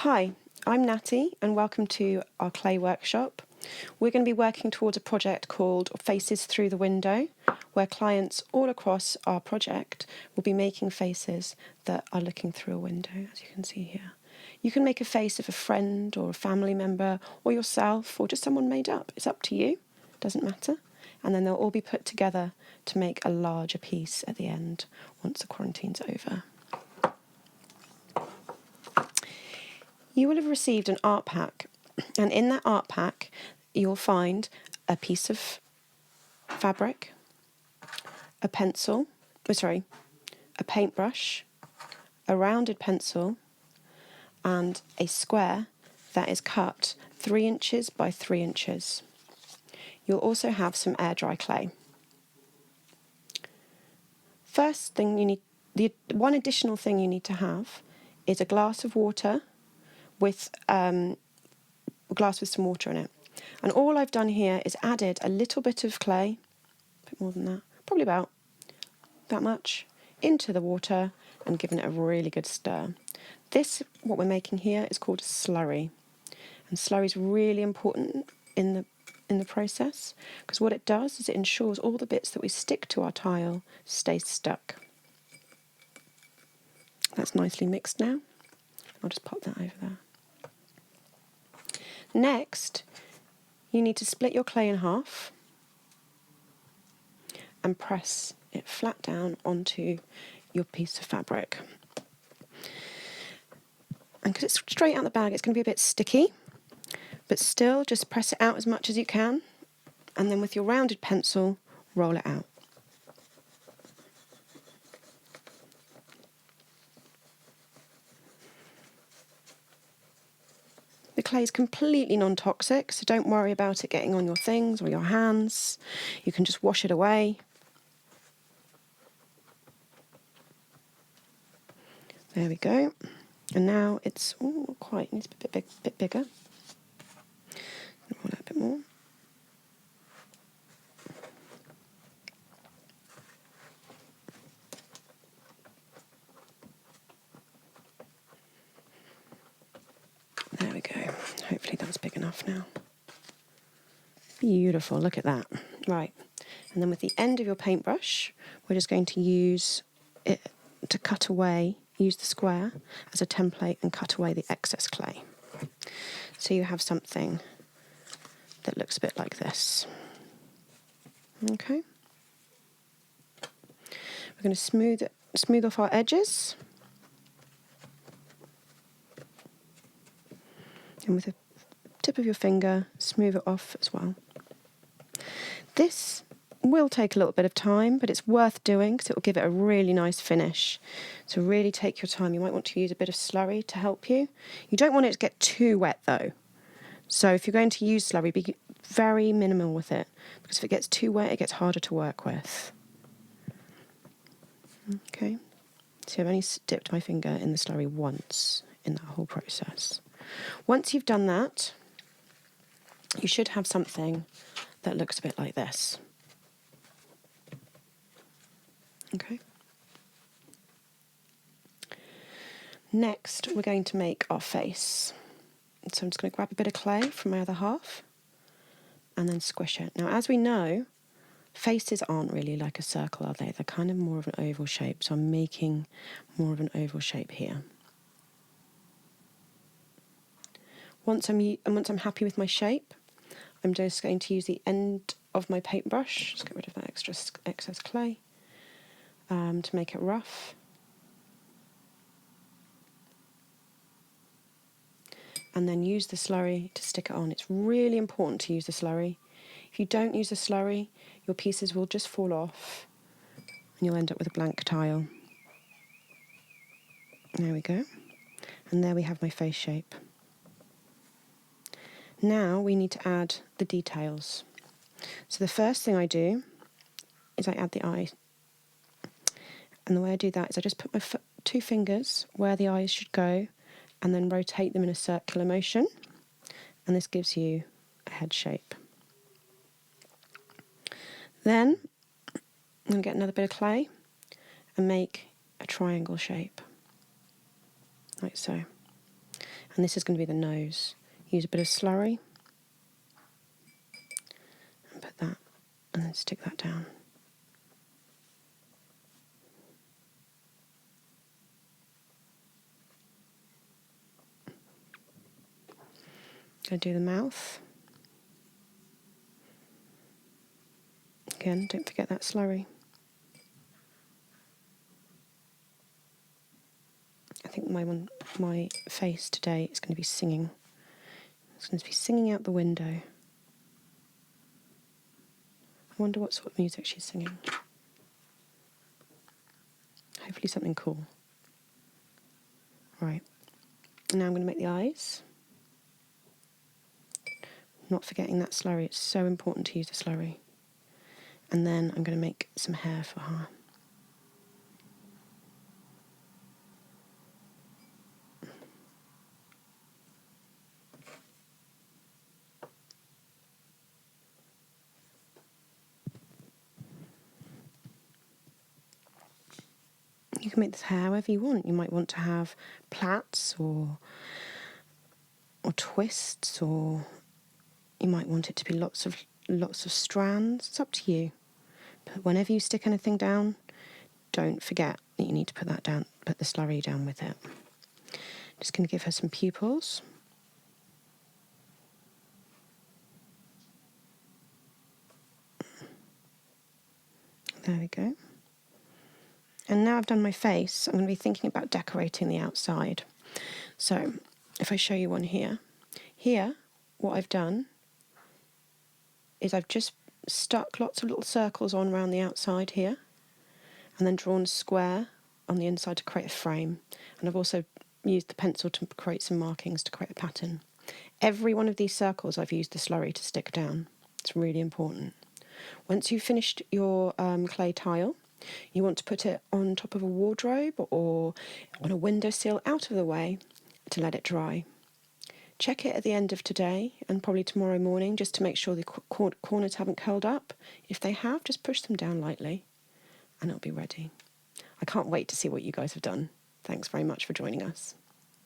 Hi, I'm Natti and welcome to our clay workshop. We're going to be working towards a project called Faces Through the Window, where clients all across our project will be making faces that are looking through a window, as you can see here. You can make a face of a friend or a family member or yourself or just someone made up. It's up to you, doesn't matter. And then they'll all be put together to make a larger piece at the end once the quarantine's over. You will have received an art pack, and in that art pack you'll find a piece of fabric, a pencil, a paintbrush, a rounded pencil, and a square that is cut 3 inches by 3 inches. You'll also have some air dry clay. First thing you need, the one additional thing you need to have is a glass of water with a glass with some water in it. And all I've done here is added a little bit of clay, a bit more than that, probably about that much, into the water and given it a really good stir. This, what we're making here, is called slurry. And slurry is really important in the process because what it does is it ensures all the bits that we stick to our tile stay stuck. That's nicely mixed now. I'll just pop that over there. Next, you need to split your clay in half and press it flat down onto your piece of fabric. And because it's straight out the bag, it's going to be a bit sticky, but still just press it out as much as you can, and then with your rounded pencil, roll it out. The clay is completely non-toxic, so don't worry about it getting on your things or your hands. You can just wash it away. There we go. And now it's needs to be a bit bigger. Roll it a bit more. There we go. Hopefully that's big enough now. Beautiful, look at that. Right, and then with the end of your paintbrush, we're just going to use it to cut away, use the square as a template and cut away the excess clay. So you have something that looks a bit like this. Okay. We're going to smooth off our edges. And with the tip of your finger, smooth it off as well. This will take a little bit of time, but it's worth doing because it will give it a really nice finish. So really take your time. You might want to use a bit of slurry to help you. You don't want it to get too wet though. So if you're going to use slurry, be very minimal with it, because if it gets too wet, it gets harder to work with. Okay, so I've only dipped my finger in the slurry once in that whole process. Once you've done that, you should have something that looks a bit like this. Okay. Next, we're going to make our face. So I'm just going to grab a bit of clay from my other half and then squish it. Now, as we know, faces aren't really like a circle, are they? They're kind of more of an oval shape, so I'm making more of an oval shape here. Once I'm happy with my shape, I'm just going to use the end of my paintbrush, just get rid of that excess clay, to make it rough. And then use the slurry to stick it on. It's really important to use the slurry. If you don't use the slurry, your pieces will just fall off and you'll end up with a blank tile. There we go. And there we have my face shape. Now we need to add the details. So the first thing I do is I add the eye. And the way I do that is I just put my 2 fingers where the eyes should go and then rotate them in a circular motion. And this gives you a head shape. Then I'm going to get another bit of clay and make a triangle shape, like so. And this is going to be the nose. Use a bit of slurry and put that, and then stick that down. Going to do the mouth. Again, don't forget that slurry. I think my face today is going to be singing. It's going to be singing out the window. I wonder what sort of music she's singing. Hopefully something cool. Right. Now I'm going to make the eyes. Not forgetting that slurry. It's so important to use the slurry. And then I'm going to make some hair for her. You can make this hair however you want. You might want to have plaits or twists, or you might want it to be lots of strands. It's up to you. But whenever you stick anything down, don't forget that you need to put that down, put the slurry down with it. Just going to give her some pupils. There we go. And now I've done my face, I'm going to be thinking about decorating the outside. So if I show you one here, what I've done is I've just stuck lots of little circles on around the outside here, and then drawn a square on the inside to create a frame. And I've also used the pencil to create some markings to create a pattern. Every one of these circles I've used the slurry to stick down. It's really important. Once you've finished your clay tile, you want to put it on top of a wardrobe or on a windowsill out of the way to let it dry. Check it at the end of today and probably tomorrow morning just to make sure the corners haven't curled up. If they have, just push them down lightly and it'll be ready. I can't wait to see what you guys have done. Thanks very much for joining us.